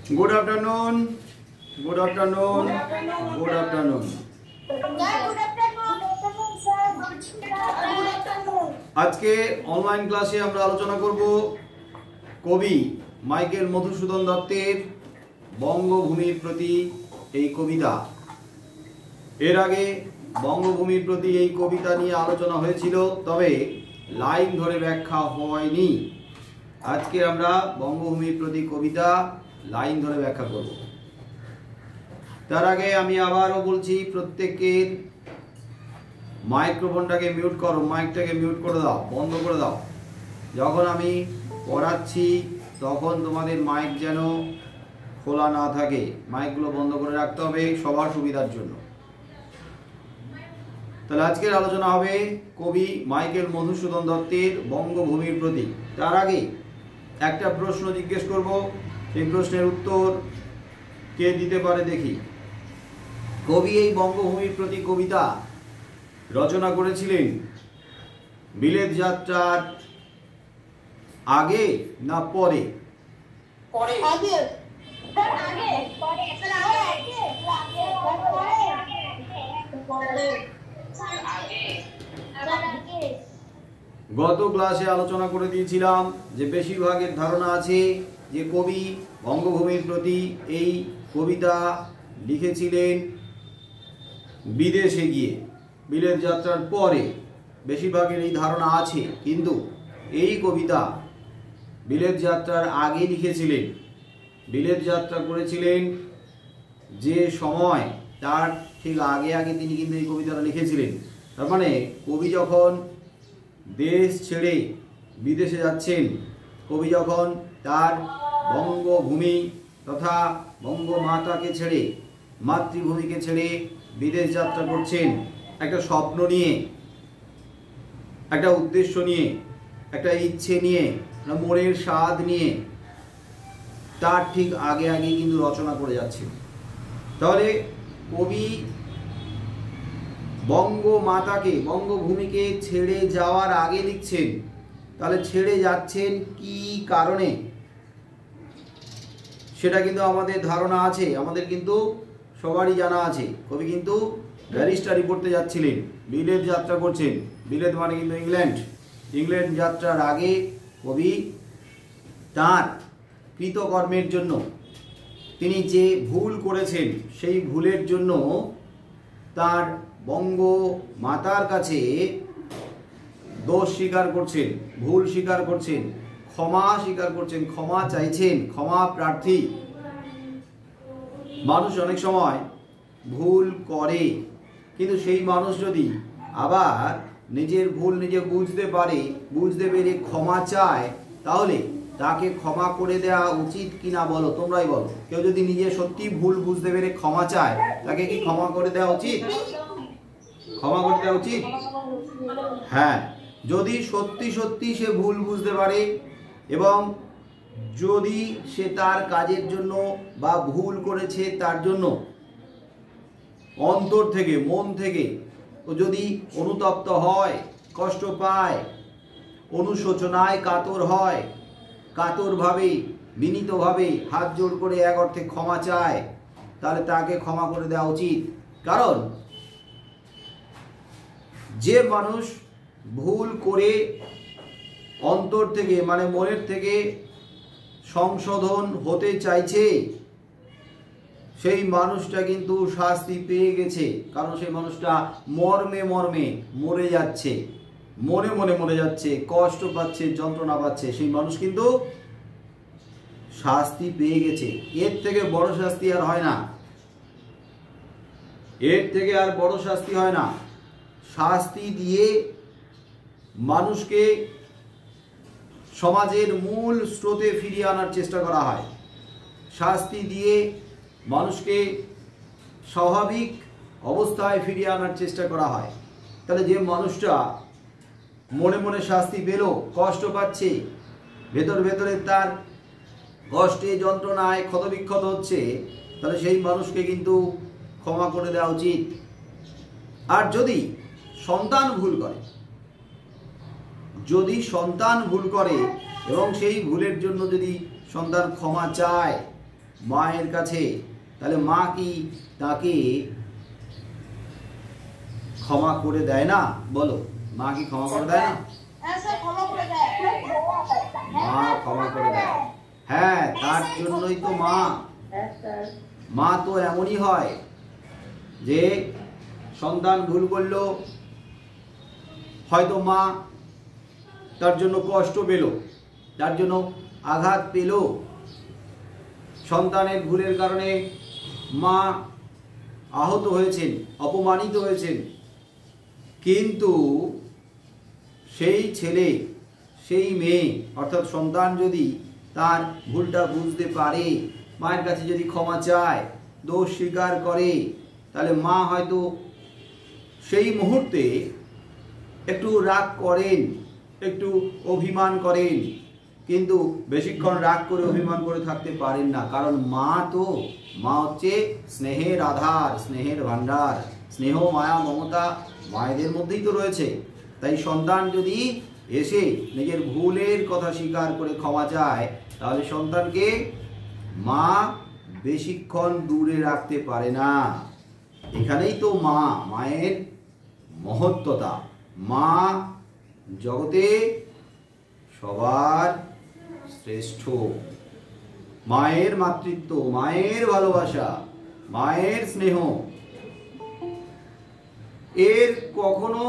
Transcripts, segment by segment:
Good afternoon. Good afternoon. Good afternoon. আজকে online ক্লাসে আমরা আলোচনা করব কবি মাইকেল মধুসূদন দত্তের বঙ্গভূমির প্রতি এই কবিতা। এর আগে বঙ্গভূমির প্রতি এই কবিতা নিয়ে আলোচনা হয়েছিল, তবে লাইন ধরে ব্যাখ্যা হয়নি। আজকে আমরা বঙ্গভূমির প্রতি কবিতা লাইন ধরে ব্যাখ্যা করব। তার আগে আমি আবারও বলছি, প্রত্যেকের মাইক্রোফোনটাকে মিউট করো, মাইকটাকে মিউট করে দাও, বন্ধ করে দাও। যখন আমি পড়াচ্ছি তখন তোমাদের মাইক যেন খোলা না থাকে, মাইকগুলো বন্ধ করে রাখতে হবে সবার সুবিধার জন্য। তাহলে আজকের আলোচনা হবে কবি মাইকেল মধুসূদন দত্তের বঙ্গভূমির প্রতি। তার আগে একটা প্রশ্ন জিজ্ঞেস করব, সেই প্রশ্নের উত্তর কে দিতে পারে দেখি। কবি এই বঙ্গভূমির প্রতি কবিতা রচনা করেছিলেন বিলেত যাত্রার আগে না পরে? গত ক্লাসে আলোচনা করে দিয়েছিলাম যে বেশিরভাগের ধারণা আছে যে কবি বঙ্গভূমির প্রতি এই কবিতা লিখেছিলেন বিদেশে গিয়ে, বিলেত যাত্রার পরে। বেশিরভাগের এই ধারণা আছে, কিন্তু এই কবিতা বিলেত যাত্রার আগে লিখেছিলেন। বিলেত যাত্রা করেছিলেন যে সময়, তার ঠিক আগে আগে তিনি কিন্তু এই কবিতাটা লিখেছিলেন। তার মানে কবি যখন দেশ ছেড়ে বিদেশে যাচ্ছেন, কবি যখন তার বঙ্গভূমি তথা বঙ্গমাতাকে ছেড়ে, মাতৃভূমিকে ছেড়ে বিদেশ যাত্রা করছেন, একটা স্বপ্ন নিয়ে, একটা উদ্দেশ্য নিয়ে, একটা ইচ্ছে নিয়ে, মনের স্বাদ নিয়ে, তার ঠিক আগে আগে কিন্তু রচনা করে যাচ্ছেন। তাহলে কবি বঙ্গমাতাকে, বঙ্গভূমিকে ছেড়ে যাওয়ার আগে লিখছেন। তাহলে ছেড়ে যাচ্ছেন কি কারণে, সেটা কিন্তু আমাদের ধারণা আছে, আমাদের কিন্তু সবারই জানা আছে। কবি কিন্তু ব্যারিস্টারি পড়তে যাচ্ছিলেন, বিলেত যাত্রা করছেন। বিলেত মানে কিন্তু ইংল্যান্ড। ইংল্যান্ড যাত্রার আগে কবি তার কৃতকর্মের জন্য, তিনি যে ভুল করেছেন সেই ভুলের জন্য তার বঙ্গমাতার কাছে দোষ স্বীকার করছেন, ভুল স্বীকার করছেন, ক্ষমা স্বীকার করছেন, ক্ষমা চাইছেন, ক্ষমা প্রার্থী। মানুষ অনেক সময় ভুল করে, কিন্তু সেই মানুষ যদি আবার নিজের ভুল নিজে বুঝতে পারে, বুঝতে পেরে ক্ষমা চায়, তাহলে তাকে ক্ষমা করে দেওয়া উচিত কিনা বলো, তোমরাই বলো। কেউ যদি নিজে সত্যি ভুল বুঝতে পেরে ক্ষমা চায়, তাকে কি ক্ষমা করে দেওয়া উচিত? ক্ষমা করে দেওয়া উচিত? হ্যাঁ, যদি সত্যি সত্যি সে ভুল বুঝতে পারে এবং যদি সে তার কাজের জন্য বা ভুল করেছে তার জন্য অন্তর থেকে, মন থেকে যদি অনুতপ্ত হয়, কষ্ট পায়, অনুশোচনায় কাতর হয়, কাতরভাবে, বিনীতভাবে হাত জোড় করে এক অর্থে ক্ষমা চায়, তাহলে তাকে ক্ষমা করে দেওয়া উচিত। কারণ যে মানুষ ভুল করে অন্তর থেকে, মানে মনের থেকে সংশোধন হতে চাইছে, সেই মানুষটা কিন্তু শাস্তি পেয়ে গেছে। কারণ সেই মানুষটা মর্মে মর্মে মরে যাচ্ছে, মনে মনে মরে যাচ্ছে, কষ্ট পাচ্ছে, যন্ত্রণা পাচ্ছে, সেই মানুষ কিন্তু শাস্তি পেয়ে গেছে। এর থেকে বড় শাস্তি আর হয় না, এর থেকে আর বড় শাস্তি হয় না। শাস্তি দিয়ে মানুষকে সমাজের মূল স্রোতে ফিরিয়ে আনার চেষ্টা করা হয়, শাস্তি দিয়ে মানুষকে স্বাভাবিক অবস্থায় ফিরিয়ে আনার চেষ্টা করা হয়। তাহলে যে মানুষটা মনে মনে শাস্তি পেল, কষ্ট পাচ্ছে, ভেতর ভেতরে তার কষ্টে যন্ত্রণায় ক্ষতবিক্ষত হচ্ছে, তাহলে সেই মানুষকে কিন্তু ক্ষমা করে দেওয়া উচিত। আর যদি সন্তান ভুল করে, যদি সন্তান ভুল করে এবং সেই ভুলের জন্য যদি সন্তান ক্ষমা চায়, মায়ের কাছে, তাহলে মা কি তাকে ক্ষমা করে দেয় না? বলো, মা কি ক্ষমা করে দেয় না? মা ক্ষমা করে দেয়। হ্যাঁ, তার জন্যই তো মা তো এমনই হয় যে সন্তান ভুল করলো, হয়তো মা তার জন্য কষ্ট পেল, তার জন্য আঘাত পেল, সন্তানের ভুলের কারণে মা আহত হয়েছেন, অপমানিত হয়েছেন, কিন্তু সেই ছেলে, সেই মেয়ে অর্থাৎ সন্তান যদি তার ভুলটা বুঝতে পারে, মায়ের কাছে যদি ক্ষমা চায়, দোষ স্বীকার করে, তাহলে মা হয়তো সেই মুহূর্তে একটু রাগ করেন, একটু অভিমান করেন, কিন্তু বেশিক্ষণ রাগ করে অভিমান করে থাকতে পারেন না। কারণ মা হচ্ছে স্নেহের আধার, স্নেহের ভাণ্ডার। স্নেহ, মায়া, মমতা মায়েদের মধ্যেই তো রয়েছে। তাই সন্তান যদি এসে নিজের ভুলের কথা স্বীকার করে ক্ষমা চায়, তাহলে সন্তানকে মা বেশিক্ষণ দূরে রাখতে পারে না। এখানেই তো মায়ের মহত্বতা। মা জগতে সবার শ্রেষ্ঠ। মায়ের মাতৃত্ব, মায়ের ভালোবাসা, মায়ের স্নেহ, এর কখনো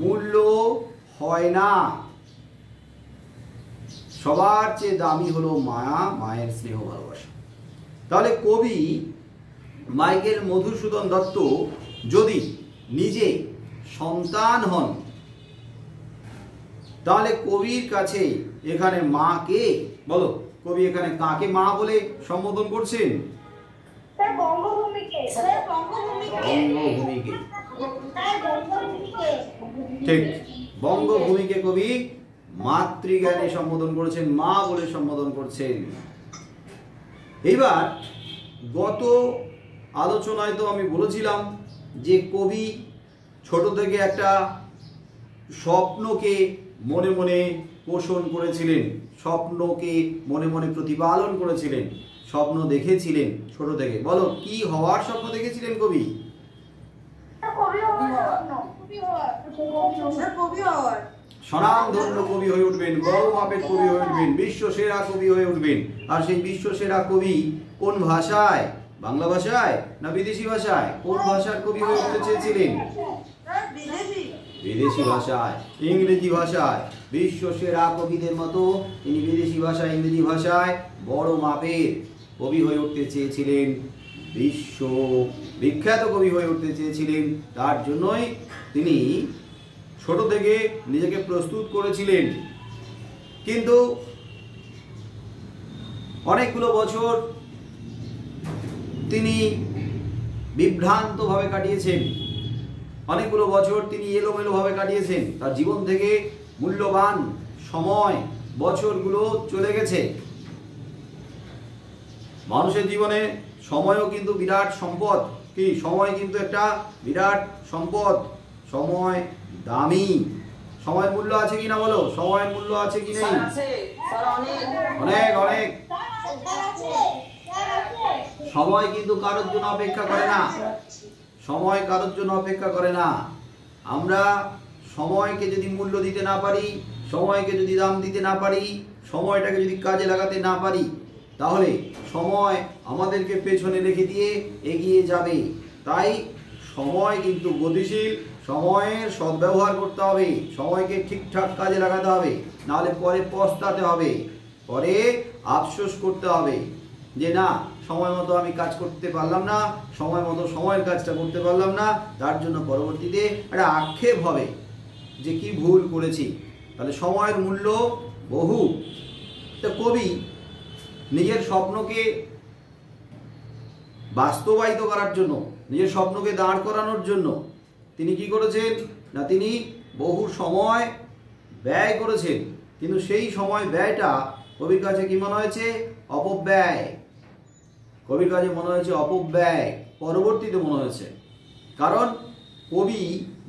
মূল্য হয় না। সবার চেয়ে দামি হলো মায়ের স্নেহ, ভালোবাসা। তাহলে কবি মাইকেল মধুসূদন দত্ত যদি নিজে সন্তান হন, তাহলে কবির কাছে এখানে মাকে, বলো, কবি এখানে কাকে মা বলে সম্বোধন করছেন? বঙ্গভূমিকে। ঠিক, বঙ্গভূমিকে কবি মাতৃজ্ঞানে সম্বোধন করেছেন, মা বলে সম্বোধন করছেন। এইবার গত আলোচনায় তো আমি বলেছিলাম যে কবি ছোট থেকে একটা স্বপ্নকে মনে মনে পোষণ করেছিলেন, স্বপ্নকে মনে মনে প্রতিপালন করেছিলেন, স্বপ্ন দেখেছিলেন ছোট থেকে। বলো, কি হওয়ার স্বপ্ন দেখেছিলেন কবি? স্বনামধন্য কবি হয়ে উঠবেন, বড় মাপের কবি হয়ে উঠবেন, বিশ্ব সেরা কবি হয়ে উঠবেন। আর সেই বিশ্ব সেরা কবি কোন ভাষায়? বাংলা ভাষায় না বিদেশি ভাষায়? কোন ভাষার কবি হয়ে উঠতে চেয়েছিলেন? বিদেশি ভাষায়, ইংরেজি ভাষায়। বিশ্ব সেরা কবিদের মতো তিনি বিদেশি ভাষায়, ইংরেজি ভাষায় বড় মাপের কবি হয়ে উঠতে চেয়েছিলেন, বিশ্ব বিখ্যাত কবি হয়ে উঠতে চেয়েছিলেন। তার জন্যই তিনি ছোট থেকে নিজেকে প্রস্তুত করেছিলেন। কিন্তু অনেকগুলো বছর তিনি বিভ্রান্তভাবে কাটিয়েছেন, অনেকগুলো বছর তিনি এলোমেলোভাবে কাটিয়েছেন। তার জীবন থেকে মূল্যবান সময়, বছরগুলো চলে গেছে। মানুষের জীবনে সময়ও কিন্তু বিরাট সম্পদ। কি? সময় কিন্তু একটা বিরাট সম্পদ। সময় দামি। সময়ের মূল্য আছে কিনা বলো? সময়ের মূল্য আছে কি নেই? অনেক অনেক। সময় কিন্তু কারোর জন্য অপেক্ষা করে না। সময় কারোর জন্য অপেক্ষা করে না। আমরা সময়কে যদি মূল্য দিতে না পারি, সময়কে যদি দাম দিতে না পারি, সময়টাকে যদি কাজে লাগাতে না পারি, তাহলে সময় আমাদেরকে পেছনে রেখে দিয়ে এগিয়ে যাবে। তাই সময় কিন্তু গতিশীল, সময়ের সদ্ব্যবহার করতে হবে, সময়কে ঠিকঠাক কাজে লাগাতে হবে, নাহলে পরে পস্তাতে হবে, পরে আফসোস করতে হবে যে না, সময় মতো আমি কাজ করতে পারলাম না, সময় মতো সময়ের কাজটা করতে পারলাম না, তার জন্য পরবর্তীতে একটা আক্ষেপ হবে যে কি ভুল করেছি। তাহলে সময়ের মূল্য বহু। তো কবি নিজের স্বপ্নকে বাস্তবায়িত করার জন্য, নিজের স্বপ্নকে দাঁড় করানোর জন্য তিনি কি করেছেন না, তিনি বহু সময় ব্যয় করেছেন। কিন্তু সেই সময় ব্যয়টা কবির কাছে কি মনে হয়েছে? অপব্যয়। কবির কাছে মনে হয়েছে অপব্যয়, পরবর্তীতে মনে হয়েছে। কারণ কবি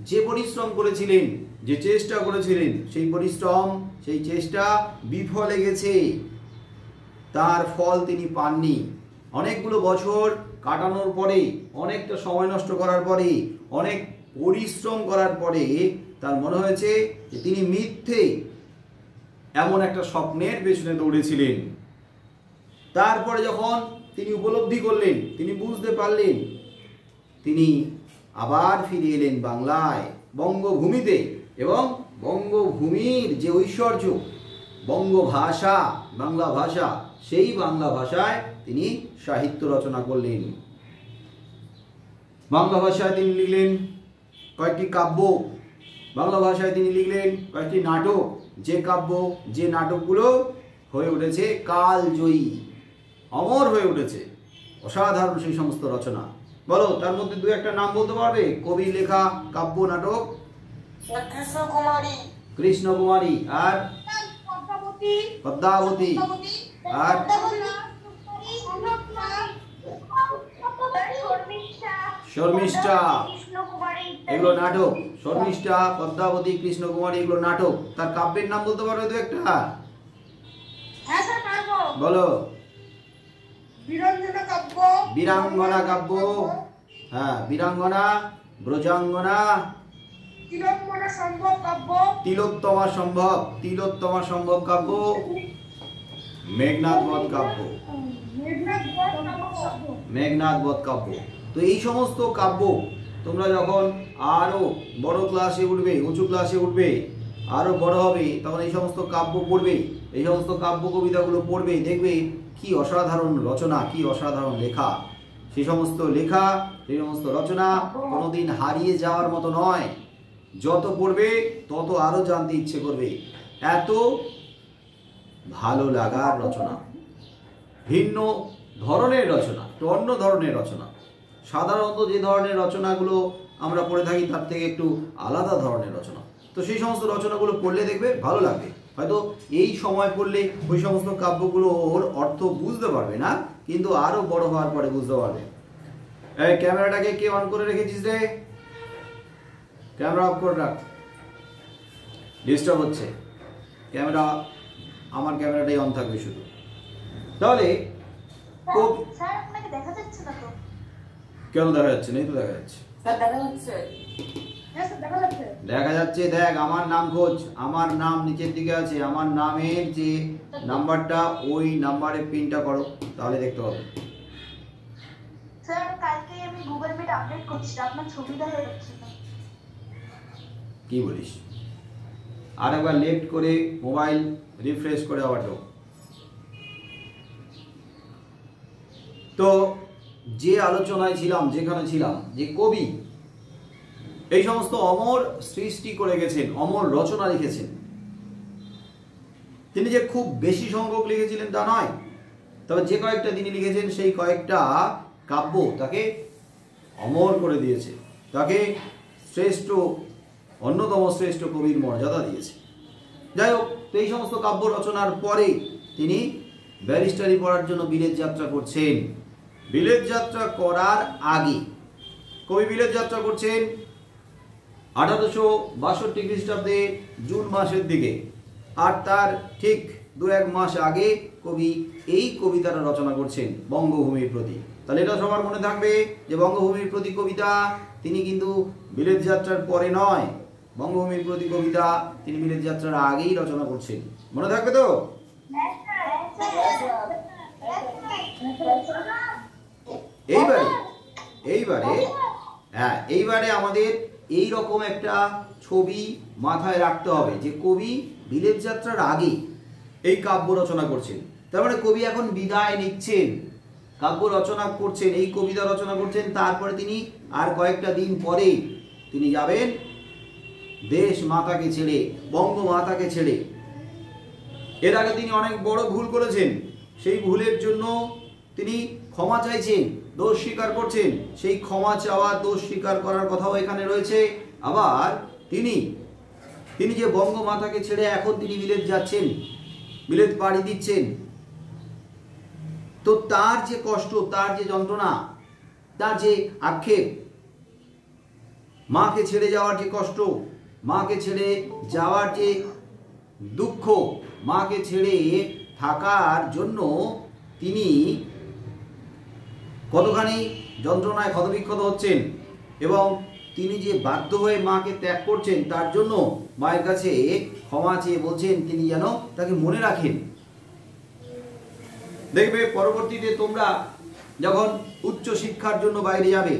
যে পরিশ্রম করেছিলেন, যে চেষ্টা করেছিলেন, সেই পরিশ্রম, সেই চেষ্টা বিফলে গেছে। তার ফল তিনি পাননি। অনেকগুলো বছর কাটানোর পরে, অনেকটা সময় নষ্ট করার পরে, অনেক পরিশ্রম করার পরে তার মনে হয়েছে যে তিনি মিথ্যে এমন একটা স্বপ্নের পেছনে দৌড়েছিলেন। তারপরে যখন তিনি উপলব্ধি করলেন, তিনি বুঝতে পারলেন, তিনি আবার ফিরে এলেন বাংলায়, বঙ্গভূমিতে, এবং বঙ্গভূমির যে ঐশ্বর্য, বঙ্গভাষা, বাংলা ভাষা, সেই বাংলা ভাষায় তিনি সাহিত্য রচনা করলেন। বাংলা ভাষায় তিনি লিখলেন কয়েকটি কাব্য, বাংলা ভাষায় তিনি লিখলেন কয়েকটি নাটক, যে কাব্য, যে নাটকগুলো হয়ে উঠেছে কালজয়ী, অমর হয়ে উঠেছে। অসাধারণ সেই সমস্ত রচনা। বলো, তার মধ্যে দু একটা নাম বলতে পারবে কবির লেখা কাব্য নাটক? কৃষ্ণকুমারী, আর পদ্মাবতী, আর শর্মিষ্ঠা, এগুলো নাটক। শর্মিষ্ঠা, পদ্মাবতী, কৃষ্ণকুমারী, এগুলো নাটক। তার কাব্যের নাম বলতে পারবে দু একটা? বলো। বীরাঙ্গনা কাব্য, হ্যাঁ, বীরাঙ্গনা, ব্রজাঙ্গনা, তিলোত্তমা সম্ভব, তিলোত্তমা সম্ভব কাব্য, মেঘনাদ বধ কাব্য, মেঘনাদ বধ কাব্য। তো এই সমস্ত কাব্য তোমরা যখন আরো বড় ক্লাসে উঠবে, উঁচু ক্লাসে উঠবে, আরো বড় হবে, তখন এই সমস্ত কাব্য পড়বে, এই সমস্ত কাব্য কবিতাগুলো পড়বে, দেখবে কি অসাধারণ রচনা, কি অসাধারণ লেখা। সেই সমস্ত লেখা, সেই সমস্ত রচনা কোনোদিন হারিয়ে যাওয়ার মতো নয়। যত পড়বে তত আরো জানতে ইচ্ছে করবে। এত ভালো লাগার রচনা, ভিন্ন ধরনের রচনা, অন্য ধরনের রচনা। সাধারণত যে ধরনের রচনাগুলো আমরা পড়ে থাকি তার থেকে একটু আলাদা ধরনের রচনা। তো সেই সমস্ত রচনাগুলো পড়লে দেখবে ভালো লাগবে। হয়তো এই সময় পড়লে ওই সমস্ত কাব্যগুলোর অর্থ বুঝতে পারবে না, কিন্তু আরো বড় হওয়ার পরে বুঝতে পারবে। এই ক্যামেরাটাকে কে অন করে রেখেছিস রে? ক্যামেরা অফ করে রাখ, ডিস্টার্ব হচ্ছে। ক্যামেরা, আমার ক্যামেরাটাই অন থাকবে শুধু। তাহলে কেন দেখা যাচ্ছে? নেই তো, দেখা যাচ্ছে, দেখা যাচ্ছে। দেখ, আমার নাম খোঁজ, আমার নাম নিচের দিকে আছে, আমার নামের যে নাম্বারটা, ওই নাম্বারে পিনটা করো, তাহলে দেখতে হবে। স্যার, কালকে আমি গুগল মিট আপডেট করছি, আপনার ছবি দেখা যাচ্ছে না। কি বলিস? আরেকবার লেফট করে মোবাইল রিফ্রেশ করে আবার দাও। তো যে আলোচনায় ছিলাম, যেখানে ছিলাম, যে কবি এই সমস্ত অমর সৃষ্টি করে গেছেন, অমর রচনা লিখেছেন। তিনি যে খুব বেশি সংখ্যক লিখেছিলেন তা নয়, তবে যে কয়েকটা তিনি লিখেছেন সেই কয়েকটা কাব্য তাকে অমর করে দিয়েছে, তাকে শ্রেষ্ঠ, অন্যতম শ্রেষ্ঠ কবির মর্যাদা দিয়েছে। যাই হোক, তো এই সমস্ত কাব্য রচনার পরে তিনি ব্যারিস্টারি পড়ার জন্য বিলেত যাত্রা করছেন। বিলেত যাত্রা করার আগে কবি বিলেত যাত্রা করছেন 1862 খ্রিস্টাব্দে জুন মাসের দিকে, আর তার ঠিক 2-1 মাস আগে কবি এই কবিতাটা রচনা করছেন বঙ্গভূমির প্রতি। তাহলে এটা সবার মনে থাকবে যে বঙ্গভূমির প্রতি কবিতা তিনি কিন্তু বিলেত যাত্রার পরে নয়, বঙ্গভূমির প্রতি কবিতা তিনি বিলেত যাত্রার আগেই রচনা করছেন। মনে থাকবে তো? এইবারে আমাদের এই রকম একটা ছবি মাথায় রাখতে হবে যে কবি বিলেত যাত্রার আগে এই কাব্য রচনা করছেন। তার মানে কবি এখন বিদায় নিচ্ছেন, কাব্য রচনা করছেন, এই কবিতা রচনা করছেন, তারপরে তিনি আর কয়েকটা দিন পরে তিনি যাবেন দেশ মাতাকে ছেড়ে, বঙ্গ মাতাকে ছেড়ে। এর আগে তিনি অনেক বড় ভুল করেছেন, সেই ভুলের জন্য তিনি ক্ষমা চাইছেন, দোষ স্বীকার করছেন। সেই ক্ষমা চাওয়া, দোষ স্বীকার করার কথাও এখানে রয়েছে। আবার তিনি যে বঙ্গমাতাকে ছেড়ে এখন তিনি বিলেত যাচ্ছেন, বিলেত পাড়ি দিচ্ছেন, তো তার যে কষ্ট, তার যে যন্ত্রণা, তার যে আক্ষেপ, মাকে ছেড়ে যাওয়ার যে কষ্ট, মাকে ছেড়ে যাওয়ার যে দুঃখ, মাকে ছেড়ে থাকার জন্য তিনি কতখানি যন্ত্রণায় ক্ষতবিক্ষত হচ্ছেন এবং তিনি যে বাধ্য হয়ে মাকে ত্যাগ করছেন তার জন্য মায়ের কাছে ক্ষমা চেয়ে বলছেন তিনি যেন তাকে মনে রাখেন। দেখবে পরবর্তীতে তোমরা যখন উচ্চ শিক্ষার জন্য বাইরে যাবে,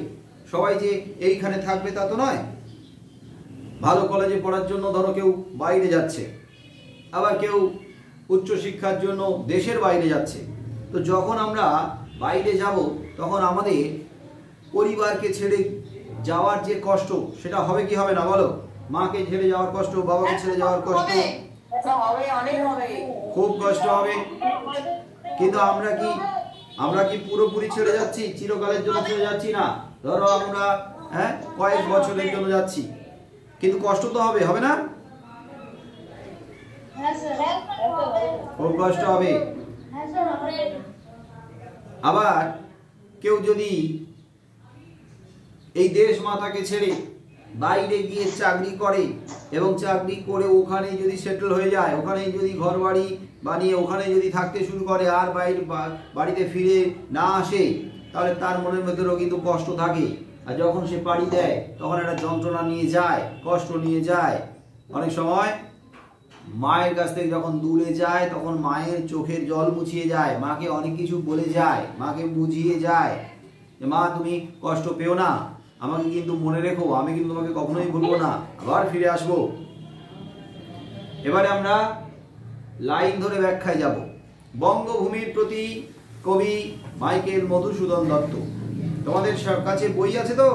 সবাই যে এইখানে থাকবে তা তো নয়। ভালো কলেজে পড়ার জন্য ধরো কেউ বাইরে যাচ্ছে, আবার কেউ উচ্চ শিক্ষার জন্য দেশের বাইরে যাচ্ছে। তো যখন আমরা বাইরে যাব তখন আমাদের পরিবারকে ছেড়ে যাওয়ার যে কষ্ট সেটা হবে কি হবে না বলো? মাকে ছেড়ে যাওয়ার কষ্ট, বাবাকে ছেড়ে যাওয়ার কষ্ট, খুব কষ্ট হবে। কিন্তু আমরা কি পুরোপুরি ছেড়ে যাচ্ছি? চিরকালের জন্য ছেড়ে যাচ্ছি না। ধরো আমরা কয়েক বছরের জন্য যাচ্ছি, কিন্তু কষ্ট তো হবে, হবে না? খুব কষ্ট হবে। আবার কেউ যদি এই দেশ মাতাকে ছেড়ে বাইরে গিয়ে চাকরি করে এবং চাকরি করে ওখানে যদি সেটেল হয়ে যায়, ওখানে যদি ঘর বাড়ি বানিয়ে ওখানে যদি থাকতে শুরু করে আর বাড়িতে ফিরে না আসে, তাহলে তার মনের মধ্যেও কিন্তু কষ্ট থাকে। আর যখন সে পাড়ি দেয় তখন একটা যন্ত্রণা নিয়ে যায়, কষ্ট নিয়ে যায়। অনেক সময় মায়ের কাছ থেকে যখন দূরে যায় তখন মায়ের চোখের জল মুছিয়ে যায়, মাকে অনেক কিছু বলে যায়, মাকে বুঝিয়ে যায় যে মা তুমি কষ্ট পেও না, আমাকে কিন্তু মনে রেখো, আমি কিন্তু তোমাকে কখনোই ভুলবো না, আবার ফিরে আসবো। এবারে আমরা লাইন ধরে ব্যাখ্যায় যাব। বঙ্গভূমির প্রতি কবি মাইকেল মধুসূদন দত্ত। তোমাদের কাছে বই আছে তো?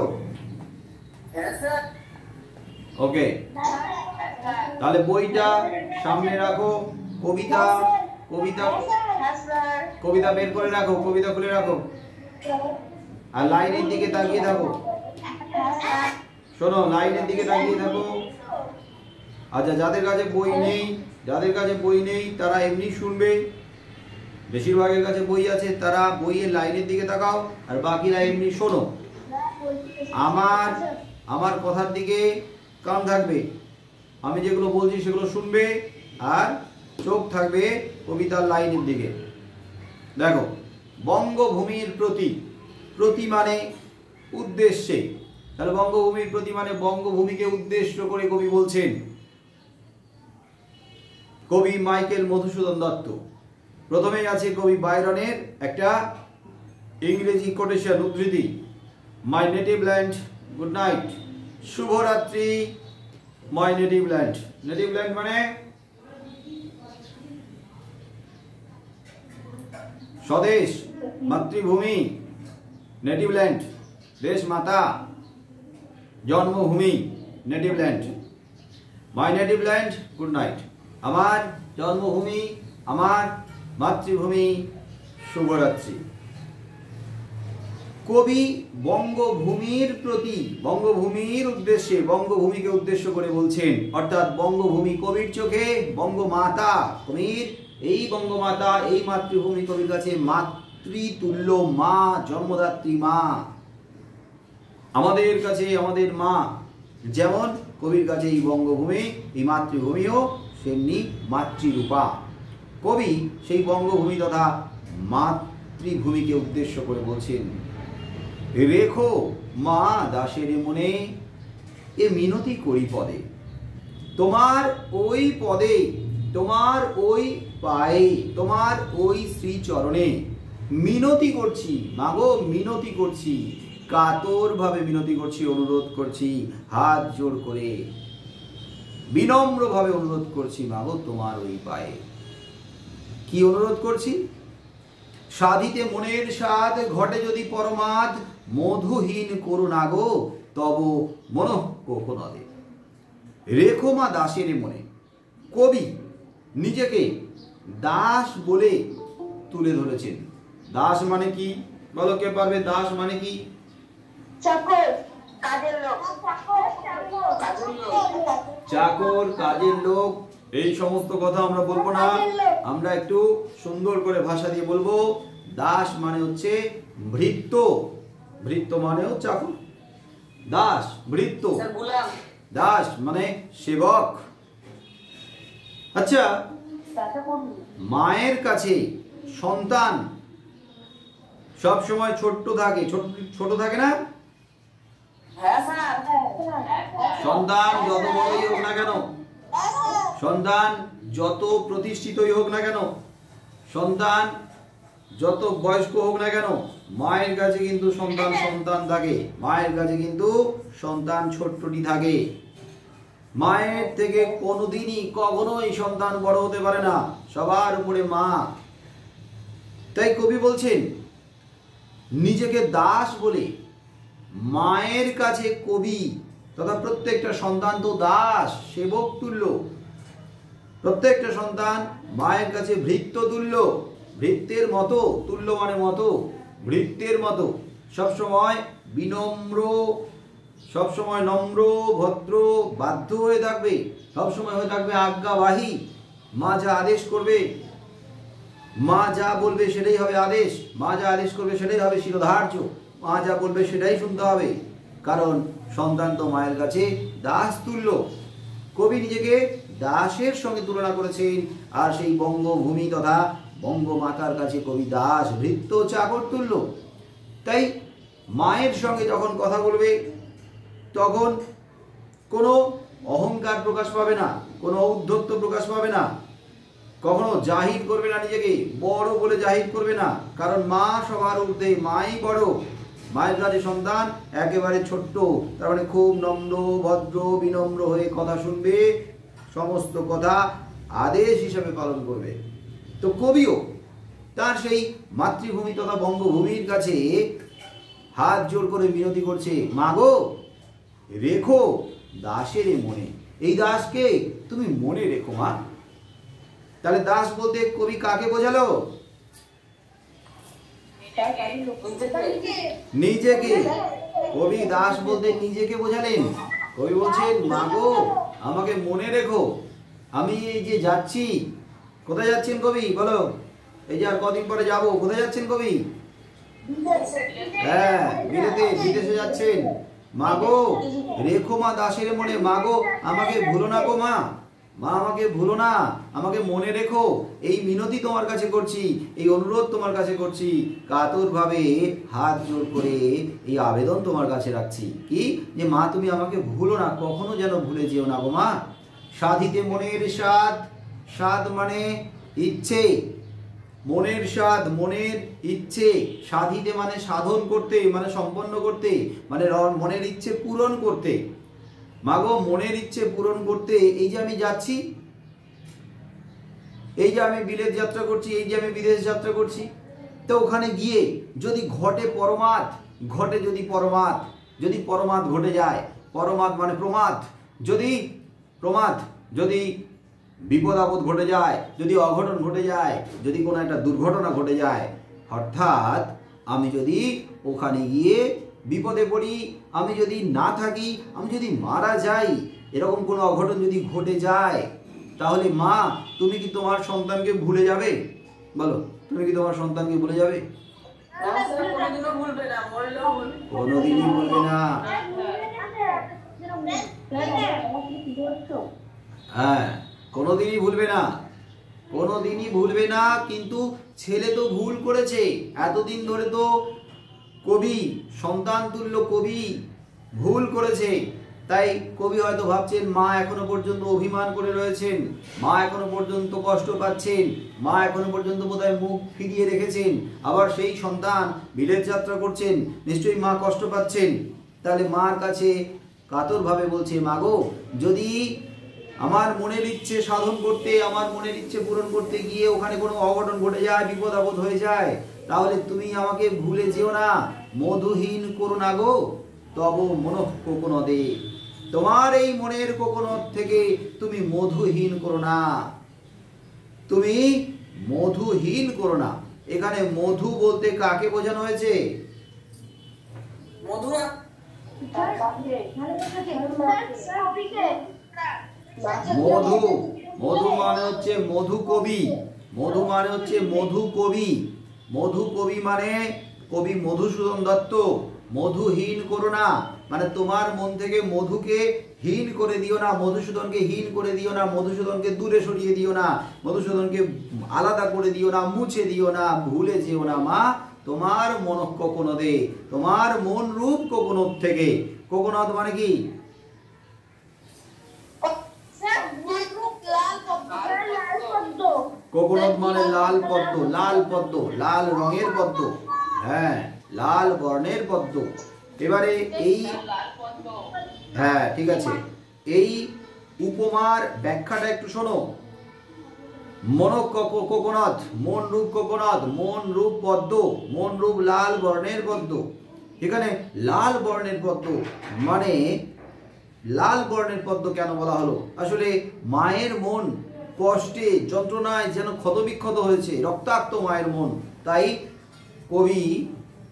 ওকে, তাহলে বইটা সামনে রাখো, কবিতা বের করে রাখো, কবিতা খুলে রাখো, আর লাইনের দিকে তাকিয়ে থাকো। শোনো, লাইনের দিকে তাকিয়ে থাকো। আচ্ছা, যাদের কাছে বই নেই তারা এমনি শুনবে, বেশিরভাগের কাছে বই আছে তারা বইয়ের লাইনের দিকে তাকাও, আর বাকিরা এমনি শোনো। আমার কথার দিকে কান থাকবে, আমি যেগুলো বলছি সেগুলো শুনবে, আর চোখ থাকবে কবিতার লাইনের দিকে। দেখো, বঙ্গভূমির প্রতি মানে উদ্দেশ্যে, তাহলে বঙ্গভূমির প্রতি মানে বঙ্গভূমিকে উদ্দেশ্য করে কবি বলছেন। কবি মাইকেল মধুসূদন দত্ত। প্রথমেই আছে কবি বাইরনের একটা ইংরেজি কোটেশন, উদ্ধৃতি, my native land good night, শুভরাত্রি my native land. Native land মানে স্বদেশ, মাতৃভূমি, নেটিভ ল্যান্ড দেশ মাতা, জন্মভূমি, native land. My native land good night, আমার জন্মভূমি, আমার মাতৃভূমি, শুভরাত্রি। কবি বঙ্গভূমির প্রতি, বঙ্গভূমির উদ্দেশ্যে, বঙ্গভূমিকে উদ্দেশ্য করে বলছেন, অর্থাৎ বঙ্গভূমি কবির চোখে বঙ্গমাতা, কবির এই বঙ্গমাতা, এই মাতৃভূমি কবির কাছে মাতৃতুল্য মা, জন্মদাত্রী মা। আমাদের কাছে আমাদের মা যেমন, কবির কাছে এই বঙ্গভূমি, এই মাতৃভূমিও সেমনি মাতৃরূপা। কবি সেই বঙ্গভূমি তথা মাতৃভূমিকে উদ্দেশ্য করে বলছেন, রেখো মা দাসের মনে এ মিনতি করি পদে, তোমার ওই পদে, তোমার ওই পায়ে, তোমার ওই শ্রীচরণে মিনতি করছি মাগো, মিনতি করছি, কাতরভাবে মিনতি করছি, অনুরোধ করছি, হাত জোড় করে বিনম্রভাবে অনুরোধ করছি মাগো তোমার ওই পায়ে। কি অনুরোধ করছি? সাধিতে মনের স্বাদ, ঘটে যদি পরমাদ, মধুহীন করুণা গো তব মনঃ কোকনদে। রেখো মা দাসের মনে। কবি নিজেকে দাস বলে তুলে ধরেছেন। দাস মানে কি বলো, কে পারবে? দাস মানে কি? চাকর, কাজের লোক। চাকর, কাজের লোক, এই সমস্ত কথা আমরা বলবো না, আমরা একটু সুন্দর করে ভাষা দিয়ে বলবো। দাস মানে হচ্ছে ভৃত্য, ভৃত্য মানেও চাকর, দাস ভৃত্য, দাস মানে সেবক। আচ্ছা, মায়ের কাছে সন্তান সব সময় ছোট্ট থাকে, ছোট থাকে না? হ্যাঁ স্যার। সন্তান যত বড়ই হোক না কেন, সন্তান যত প্রতিষ্ঠিতই হোক না কেন, সন্তান যত বয়স্ক হোক না কেন, মায়ের কাছে কিন্তু সন্তান সন্তান থাকে, মায়ের কাছে কিন্তু সন্তান ছোট্টটি থাকে। মায়ের থেকে কোনোদিনই কখনোই সন্তান বড় হতে পারে না, সবার উপরে মা। তাই কবি বলছেন নিজেকে দাস বলে মায়ের কাছে কবি তথা প্রত্যেকটা সন্তান তো দাস, সেবক তুল্য। প্রত্যেকটা সন্তান মায়ের কাছে ভৃত্য তুল্য, ভৃত্যের মতো, তুল্য মানে মতো, ভৃত্যের মতো সবসময় বিনম্র, সবসময় নম্র, ভদ্র, বাধ্য হয়ে থাকবে, সবসময় হয়ে থাকবে আজ্ঞাবাহী। মা যা আদেশ করবে, মা যা বলবে সেটাই হবে আদেশ, মা যা আদেশ করবে সেটাই হবে শিরোধার্য, মা যা বলবে সেটাই শুনতে হবে, কারণ সন্তান তো মায়ের কাছে দাস তুল্য। কবি নিজেকে দাসের সঙ্গে তুলনা করেছেন, আর সেই বঙ্গভূমি তথা বঙ্গমাতার কাছে কবি দাস, ভৃত্য, চাকর তুল্য। তাই মায়ের সঙ্গে যখন কথা বলবে তখন কোনো অহংকার প্রকাশ পাবে না, কোনো ঔদ্ধত্য প্রকাশ পাবে না, কখনো জাহির করবে না, নিজেকে বড় বলে জাহির করবে না, কারণ মা সবার ঊর্ধ্বে, মাই বড়। মায়ের কাছে সন্তান একেবারে ছোট্ট, তার মানে খুব নম্র, ভদ্র, বিনম্র হয়ে কথা শুনবে, সমস্ত কথা আদেশ হিসাবে পালন করবে। তো কবিও তার সেই মাতৃভূমি তথা বঙ্গভূমির কাছে হাত জোর করে মিনতি করছে, মাগো রেখো দাসের মনে, এই দাসকে তুমি মনে রেখো মা। তাহলে দাস বলতে কবি কাকে বোঝালো? নিজেকে। কবি দাস বলতে নিজেকে বোঝালেন। কবি বলছেন মাগো আমাকে মনে রেখো, আমি এই যে যাচ্ছি। কোথায় যাচ্ছেন কবি বলো? এই যে আর কদিন পরে যাব, কোথায় যাচ্ছেন কবি? হ্যাঁ, বিদেশে যাচ্ছেন। মাগো রেখো মা দাসের মনে, মাগো আমাকে ভুলো না গো মা, মা আমাকে ভুলো না, আমাকে মনে রেখো, এই মিনতি তোমার কাছে করছি, এই অনুরোধ তোমার কাছে করছি, কাতরভাবে হাত জোর করে এই আবেদন তোমার কাছে রাখছি, কি যে মা তুমি আমাকে ভুলো না, কখনো যেন ভুলে যেও না গো মা। সাধিতে মনের স্বাদ, স্বাদ মানে ইচ্ছে, মনের স্বাদ মনের ইচ্ছে, সাধিতে মানে সাধন করতে, মানে সম্পন্ন করতে, মানে মনের ইচ্ছে পূরণ করতে। মাগো মনের ইচ্ছে পূরণ করতে এই যে আমি যাচ্ছি, এই যে আমি বিলেত যাত্রা করছি, এই যে আমি বিদেশ যাত্রা করছি, তো ওখানে গিয়ে যদি ঘটে পরমাদ, ঘটে যদি পরমাদ, যদি পরমাদ ঘটে যায়, পরমাদ মানে প্রমাদ, যদি প্রমাদ, যদি বিপদ আপদ ঘটে যায়, যদি অঘটন ঘটে যায়, যদি কোনো একটা দুর্ঘটনা ঘটে যায়, অর্থাৎ আমি যদি ওখানে গিয়ে বিপদে পড়ি, আমি যদি না থাকি, আমি যদি মারা যাই, এরকম কোনো অঘটন যদি ঘটে যায়, তাহলে মা তুমি কি তোমার সন্তানকে ভুলে যাবে? বলো, তুমি কি তোমার সন্তানকে ভুলে যাবে? কোনোদিনই ভুলবে না। হ্যাঁ, কোনোদিনই ভুলবে না, কোনোদিনই ভুলবে না। কিন্তু ছেলে তো ভুল করেছে, এতদিন ধরে তো কবি সন্তান তুল্য কবি ভুল করেছে, তাই কবি হয়তো ভাবছেন মা এখনো পর্যন্ত অভিমান করে রয়েছেন, মা এখনো পর্যন্ত কষ্ট পাচ্ছেন, মা এখনো পর্যন্ত বোধহয় মুখ ফিরিয়ে রেখেছেন, আবার সেই সন্তান বিলেত যাত্রা করছেন, নিশ্চয়ই মা কষ্ট পাচ্ছেন। তাহলে মার কাছে কাতরভাবে বলছে, মাগো যদি আমার মনের ইচ্ছে সাধন করতে, আমার মনের ইচ্ছে পূরণ করতে গিয়ে ওখানে কোনো অঘটন ঘটে যায়, বিপদ আপদ হয়ে যায়, তাহলে তুমি আমাকে ভুলে যেও না, মধুহীন করো না গো তব মনঃ কোকনদে, তোমার এই মনের কোকনদ থেকে তুমি মধুহীন করো না, তুমি মধুহীন করো না। এখানে মধু বলতে কাকে বোঝানো হয়েছে? মধু মধু, মধু মানে হচ্ছে মধু কবি, মধু মানে হচ্ছে মধু কবি, মধু কবি মানে কবি মধুসূদন দত্ত। মধুহীন করো না মানে তোমার মন থেকে মধুকে হীন করে দিও না, মধুসূদনকে হীন করে দিও না, মধুসূদনকে দূরে সরিয়ে দিও না, মধুসূদনকে আলাদা করে দিও না, মুছে দিও না, ভুলে যেও না মা তোমার মনঃ কোকোনদে, তোমার মন রূপ কোকোনদ থেকে। কোকোনদ মানে কি? কোকোনদ মানে লাল পদ্ম, লাল পদ্ম, লাল রঙের পদ্ম, হ্যাঁ লাল বর্ণের পদ্ম। এবারে এই, হ্যাঁ ঠিক আছে, এই উপমার ব্যাখ্যাটা একটু শোনো। মনঃ কোকোনদ, মন রূপ কোকোনদ, মন রূপ পদ্ম, মন রূপ লাল বর্ণের পদ্ম। এখানে লাল বর্ণের পদ্ম মানে লাল বর্ণের পদ্ম কেন বলা হলো? আসলে মায়ের মন কষ্টে যন্ত্রণায় যেন ক্ষতবিক্ষত হয়েছে, রক্তাক্ত মায়ের মন, তাই কবি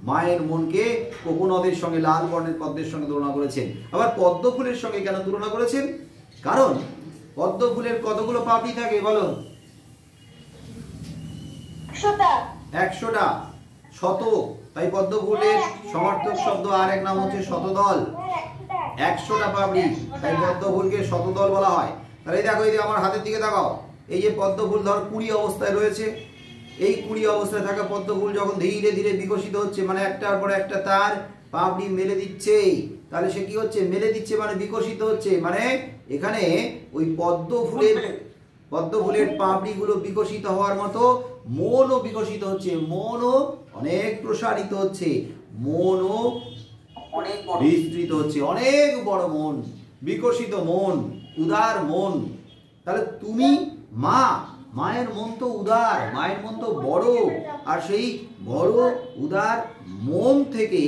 মায়ের মনকে কোকোনদের সঙ্গে, লাল বর্ণের পদ্মের সঙ্গে তুলনা করেছেন। আবার পদ্ম ফুলের সঙ্গে কেন তুলনা করেছেন? কারণ পদ্ম ফুলের কতগুলো পাপড়ি থাকে বলো? 100টা, শত, তাই পদ্ম ফুলের সমার্থক শব্দ আর এক নাম হচ্ছে শতদল। 100টা পাপড়ি, তাই পদ্ম ফুলকে শতদল বলা হয়। তাহলে দেখো, এই যে আমার হাতের দিকে তাকাও, এই যে পদ্ম ফুল ধর 20 অবস্থায় রয়েছে, এই 20 অবস্থায় থাকা পদ্ম ফুল যখন ধীরে ধীরে বিকশিত হচ্ছে, মানে একটার পর একটা তার পাপড়ি মেলে দিচ্ছে, তাহলে সে কি হচ্ছে? মেলে দিচ্ছে মানে বিকশিত হচ্ছে, মানে এখানে ওই পদ্ম ফুলের পাপড়িগুলো বিকশিত হওয়ার মতো মনও বিকশিত হচ্ছে, মনও অনেক প্রসারিত হচ্ছে, মনও অনেক বড় বিস্তৃত হচ্ছে, অনেক বড় মন, বিকশিত মন, উদার মন। তাহলে তুমি মা, মায়ের মন তো উদার, মায়ের মন তো বড়, আর সেই বড় উদার মন থেকে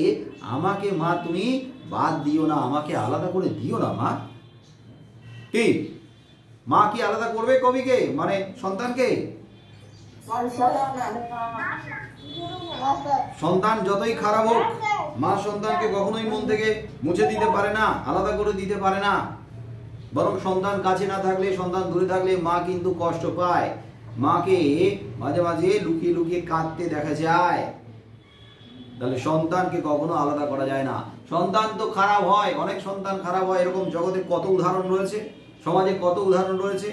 আমাকে মা তুমি বাদ দিও না, আমাকে আলাদা করে দিও না মা। কি মা কি আলাদা করবে কবিকে, মানে সন্তানকে? সন্তান যতই খারাপ হোক, মা সন্তানকে কখনোই মন থেকে মুছে দিতে পারে না, আলাদা করে দিতে পারে না। বরং সন্তান কাছে না থাকলে, সন্তান দূরে থাকলে মা কিন্তু কষ্ট পায়, মাকে মাঝে মাঝে লুকিয়ে লুকিয়ে কাঁদতে দেখা যায়। তাহলে সন্তানকে কখনো আলাদা করা যায় না। সন্তান তো খারাপ হয়, অনেক সন্তান খারাপ হয়, এরকম জগতে কত উদাহরণ রয়েছে, সমাজে কত উদাহরণ রয়েছে।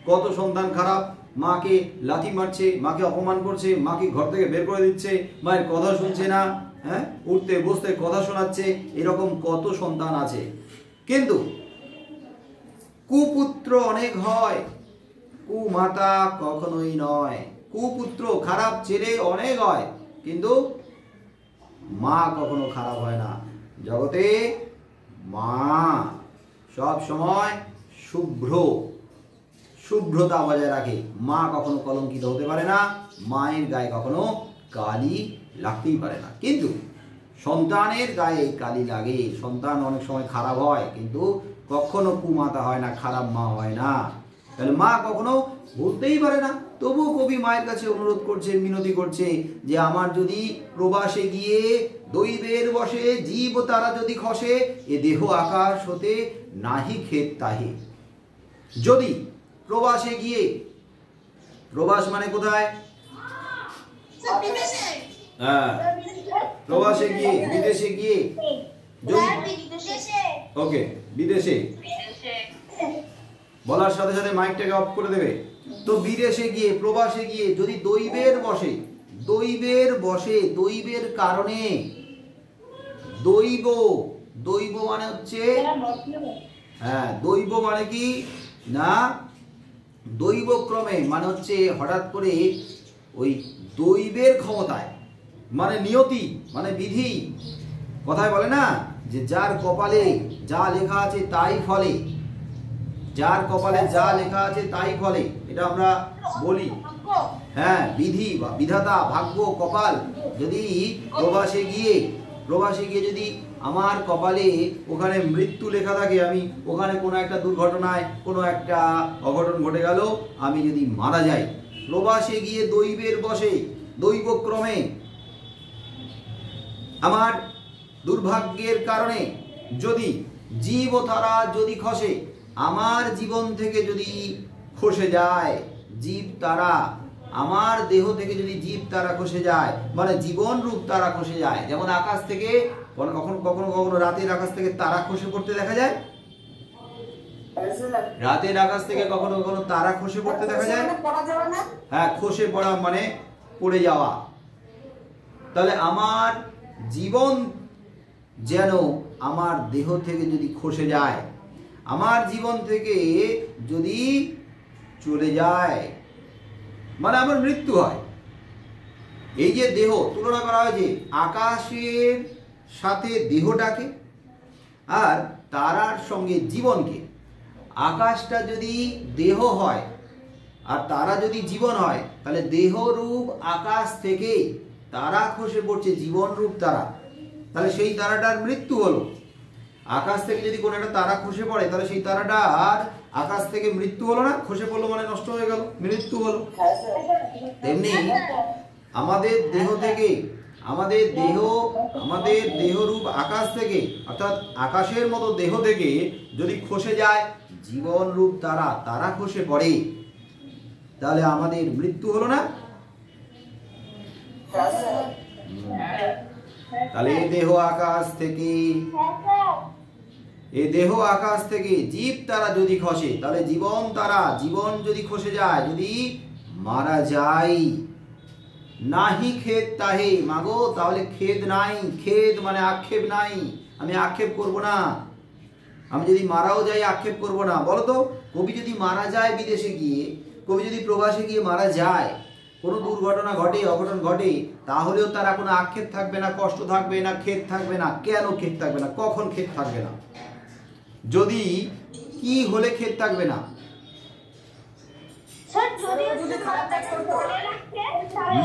কত সন্তান খারাপ, মাকে লাথি মারছে, মাকে অপমান করছে, মাকে ঘর থেকে বের করে দিচ্ছে, মায়ের কথা শুনছে না, হ্যাঁ উঠতে বসতে কথা শোনাচ্ছে, এরকম কত সন্তান আছে। কিন্তু কুপুত্র অনেক হয়, কুমাতা কখনোই নয়। কুপুত্র, খারাপ ছেলে অনেক হয়, কিন্তু মা কখনো খারাপ হয় না। জগতে মা সব সময় শুভ্রতা বজায় রাখে। মা কখনো কলঙ্কিত হতে পারে না, মায়ের গায়ে কখনো কালি লাগতেই পারে না। কিন্তু সন্তানের গায়ে কালি লাগে, সন্তান অনেক সময় খারাপ হয়, কিন্তু কখনো কুমাতা হয় না, খারাপ মা হয় না। তাহলে মা কখনো বলতেই পারে না। তবুও কবি মায়ের কাছে অনুরোধ করছে, মিনতি করছে যে আমার যদি প্রবাসে গিয়ে দৈবের বসে জীব তারা যদি খসে, এ দেহ আকাশ হতে নাহি ক্ষেত তাহে। যদি প্রবাসে গিয়ে, প্রবাস মানে কোথায়? হ্যাঁ, প্রবাসে গিয়ে, বিদেশে গিয়ে, ওকে বিদেশে বলার সাথে সাথে মাইকটাকে অফ করে দেবে। তো বিদেশে গিয়ে, প্রবাসে গিয়ে যদি দৈবের বসে, দৈবের কারণে, দৈব মানে হচ্ছে, হ্যাঁ দৈব মানে কি না, দৈবক্রমে মানে হচ্ছে হঠাৎ করে ওই দৈবের ক্ষমতায়, মানে নিয়তি মানে বিধি। কথায় বলে না যে যার কপালে যা লেখা আছে তাই ফলে, যার কপালে যা লেখা আছে তাই ফলে, এটা আমরা বলি। হ্যাঁ, বিধি বা বিধাতা, ভাগ্য, কপাল। যদি প্রবাসে গিয়ে যদি আমার কপালে ওখানে মৃত্যু লেখা থাকে, আমি ওখানে কোনো একটা দুর্ঘটনায় কোনো একটা অঘটন ঘটে গেল, আমি যদি মারা যাই, প্রবাসে গিয়ে দৈবের বসে, দৈবক্রমে আমার দুর্ভাগ্যের কারণে যদি জীব তারা যদি খসে, আমার জীবন থেকে যদি খসে যায় জীব তারা, আমার দেহ থেকে যদি জীব তারা খসে যায়, মানে জীবন রূপ তারা খসে যায়। যেমন আকাশ থেকে কখনো কখনো রাতের আকাশ থেকে তারা খসে পড়তে দেখা যায়, রাতের আকাশ থেকে কখনো কখনো তারা খসে পড়তে দেখা যায়। হ্যাঁ, খসে পড়া মানে পড়ে যাওয়া। তাহলে আমার জীবন যেন আমার দেহ থেকে যদি খসে যায়, আমার জীবন থেকে যদি চলে যায়, মানে আমার মৃত্যু হয়। এই যে দেহ তুলনা করা হয়েছে আকাশের সাথে দেহটাকে আর তারার সঙ্গে জীবনকে। আকাশটা যদি দেহ হয় আর তারা যদি জীবন হয়, তাহলে দেহরূপ আকাশ থেকে তারা খসে পড়ছে জীবন রূপ তারা, তাহলে সেই তারাটার মৃত্যু হলো। আকাশ থেকে যদি কোনো একটা তারা খসে পড়ে, তাহলে সেই তারাটা আর আকাশ থেকে মৃত্যু হলো না, খসে পড়লো মানে নষ্ট হয়ে গেল, মৃত্যু হলো। তেমনি আমাদের দেহ থেকে, আমাদের দেহরূপ আকাশ থেকে, অর্থাৎ আকাশের মতো দেহ থেকে যদি খসে যায় জীবন রূপ তারা খসে পড়ে, তাহলে আমাদের মৃত্যু হলো না? তাহলে এই দেহ আকাশ থেকে জীব তারা যদি খসে, তাহলে জীবন যদি খসে যায়, যদি মারা যায়, নাহি খেদ তাহে, মাগো তাহলে খেদ নাই। খেদ মানে আক্ষেপ নাই, আমি আক্ষেপ করব না। আমি যদি মারাও যাই আক্ষেপ করব না। বলো তো, কবি যদি মারা যায় বিদেশে গিয়ে, কবি যদি প্রবাসে গিয়ে মারা যায়, কোনো দুর্ঘটনা ঘটে, অঘটন ঘটে, তাহলেও তার কোনো আক্ষেপ থাকবে না, কষ্ট থাকবে না, খেদ থাকবে না। কেন খেদ থাকবে না? কখন খেদ থাকবে না? যদি কি হলে খেদ থাকবে না?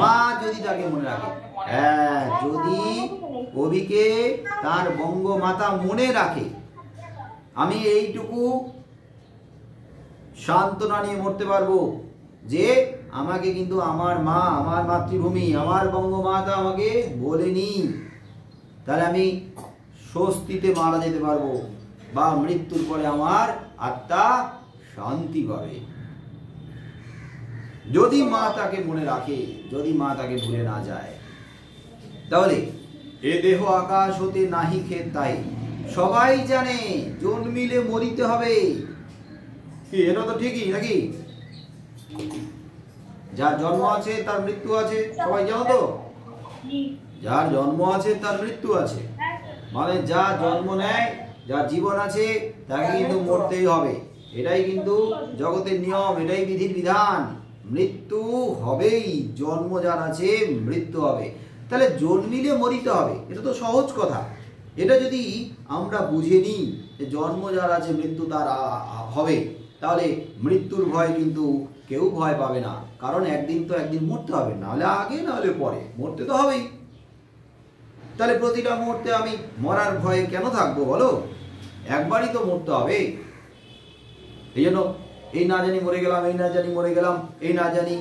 মা যদি তাকে মনে রাখে, হ্যাঁ, যদি কবিকে তার বঙ্গমাতা মনে রাখে, আমি এইটুকু সান্ত্বনা নিয়ে মরতে পারবো যে আমাকে কিন্তু আমার মা, আমার মাতৃভূমি, আমার বঙ্গমাতা আমাকে বলেনি, তাহলে আমি স্বস্তিতে মারা যেতে পারবো, বা মৃত্যুর পরে আমার আত্মা শান্তি পাবে। যদি মা তাকে মনে রাখে, যদি মা তাকে ভুলে না যায়। তাহলে এ দেহ আকাশ হতে নাহি খেদ তাই, সবাই জানে জন্মিলে মরিতে হবে। কি এটা তো ঠিকই নাকি? যার জন্ম আছে তার মৃত্যু আছে, সবাই জানো তো? যার জন্ম আছে তার মৃত্যু আছে, মানে যা জন্ম নেয়, যার জীবন আছে তাকে কিন্তু মরতেই হবে। এটাই কিন্তু জগতের নিয়ম, এটাই বিধির বিধান। মৃত্যু হবেই, জন্ম যার আছে মৃত্যু হবে। তাহলে জন্মিলে মরিতে হবে, এটা তো সহজ কথা। এটা যদি আমরা বুঝে নিই যে জন্ম যার আছে মৃত্যু তার হবে, তাহলে মৃত্যুর ভয় কিন্তু কেউ ভয় পাবে না। কারণ একদিন তো একদিন মরতে হবে, নাহলে আগে নাহলে পরে, মরতে তো হবেই। তাহলে প্রতিটা মুহূর্তে আমি মরার ভয়ে কেন থাকবো বলো? একবারই তো মরতে হবে। এই জন্য এই না জানি মরে গেলাম, এই না জানি মরে গেলাম, এই না জানি